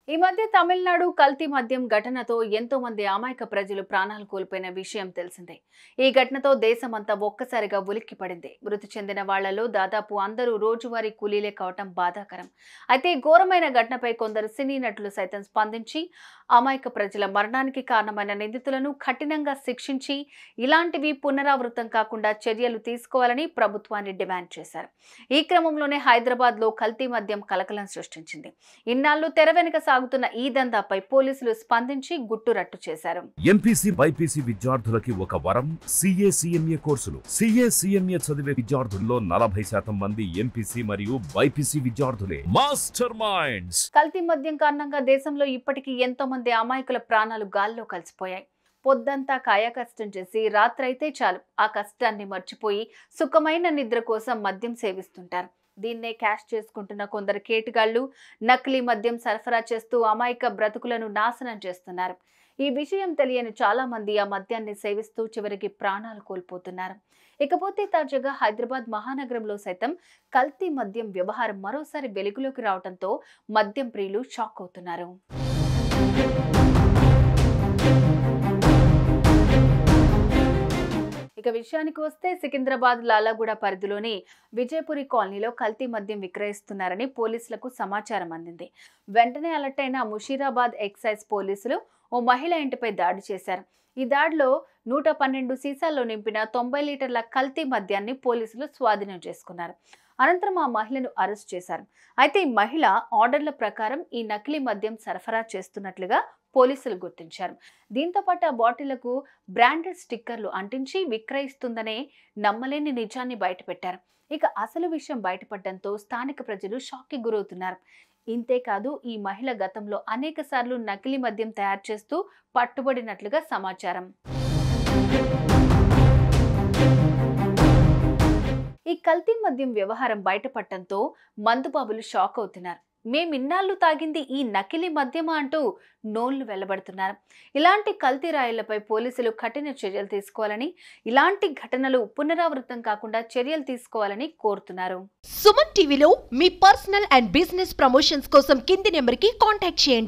ఈ మధ్య తమిళనాడు కల్తీ మద్యం ఘటనతో ఎంతో మంది అమాయక ప్రజలు ప్రాణాలు కోల్పోయిన విషయం తెలిసిందే. ఈ ఘటనతో దేశమంతా ఒక్కసారిగా ఉలిక్కిపడింది. మృతి చెందిన వాళ్లలో దాదాపు అందరూ రోజువారీ కూలీలే కావటం బాధాకరం. అయితే ఘోరమైన ఘటనపై కొందరు సినీ నటులు సైతం స్పందించి అమాయక ప్రజల మరణానికి కారణమైన నిందితులను కఠినంగా శిక్షించి ఇలాంటివి పునరావృతం కాకుండా చర్యలు తీసుకోవాలని ప్రభుత్వాన్ని డిమాండ్ చేశారు. ఈ క్రమంలోనే హైదరాబాద్ లో కల్తీ మద్యం కలకలం సృష్టించింది. ఇన్నాళ్లు తెర వెనుక సాగుతున్న ఈ దందాపై పోలీసులు స్పందించి గుట్టురట్టు చేశారు. ఎంపీసీ బైపీసీ విద్యార్థులకి ఒక వరం CA/CMA కోర్సులు. CA/CMA చదివే విద్యార్థుల్లో 40% మంది ఎంపీసీ మరియు బైపీసీ విద్యార్థులే. Master minds. కల్తీ మద్యం కారణంగా దేశంలో ఇప్పటికీ ఎంతో మంది అమాయకుల ప్రాణాలు గాల్లో కలిసిపోయాయి. పొద్దంతా కాయకష్టం చేసి రాత్రైతే చాలు ఆ కష్టాన్ని మర్చిపోయి సుఖమైన నిద్ర కోసం మద్యం సేవిస్తుంటారు. దీన్నే క్యాష్ చేసుకుంటున్న కొందరు కేటుగాళ్లు నకిలీ మద్యం సరఫరా చేస్తూ అమాయక బ్రతుకులను నాశనం చేస్తున్నారు. ఈ విషయం తెలియని చాలా మంది ఆ మద్యాన్ని సేవిస్తూ చివరికి ప్రాణాలు కోల్పోతున్నారు. ఇకపోతే తాజాగా హైదరాబాద్ మహానగరంలో సైతం కల్తీ మద్యం వ్యవహారం మరోసారి వెలుగులోకి రావడంతో మద్యం ప్రియులు షాక్ అవుతున్నారు. ఇక విషయానికి వస్తే సికింద్రాబాద్ లాలాగూడ పరిధిలోని విజయపురి కాలనీలో కల్తీ మద్యం విక్రయిస్తున్నారని పోలీసులకు సమాచారం అందింది. వెంటనే అలర్ట్ అయిన ముషీరాబాద్ ఎక్సైజ్ పోలీసులు ఓ మహిళ ఇంటిపై దాడి చేశారు. ఈ దాడిలో 112 సీసాల్లో నింపిన 90 లీటర్ల కల్తీ మద్యాన్ని పోలీసులు స్వాధీనం చేసుకున్నారు. అనంతరం ఆ మహిళను అరెస్ట్ చేశారు. అయితే ఈ మహిళ ఆర్డర్ల ప్రకారం ఈ నకిలీ మద్యం సరఫరా చేస్తున్నట్లుగా పోలీసులు గుర్తించారు. దీంతో పాటు ఆ బాటిళ్లకు బ్రాండెడ్ స్టిక్కర్లు అంటించి విక్రయిస్తుందనే నమ్మలేని నిజాన్ని బయటపెట్టారు. ఇక అసలు విషయం బయటపడడంతో స్థానిక ప్రజలు షాక్కి గురవుతున్నారు. ఇంతేకాదు ఈ మహిళ గతంలో అనేక సార్లు నకిలీ మద్యం తయారు చేస్తూ పట్టుబడినట్లుగా సమాచారం. ఈ కల్తీ మద్యం వ్యవహారం బయటపడటంతో మందుబాబులు షాక్ అవుతున్నారు. మేమిన్నాళ్ళు తాగింది ఈ నకిలీ మద్యమా అంటూ నోళ్లు వెళ్లబడుతున్నారు. ఇలాంటి కల్తీ రాయిళ్లపై పోలీసులు కఠిన చర్యలు తీసుకోవాలని, ఇలాంటి ఘటనలు పునరావృతం కాకుండా చర్యలు తీసుకోవాలని కోరుతున్నారు. సుమన్ టీవీలో మీ పర్సనల్ అండ్ బిజినెస్ ప్రమోషన్స్ కోసం కింది నెంబర్కి కాంటాక్ట్ చేయండి.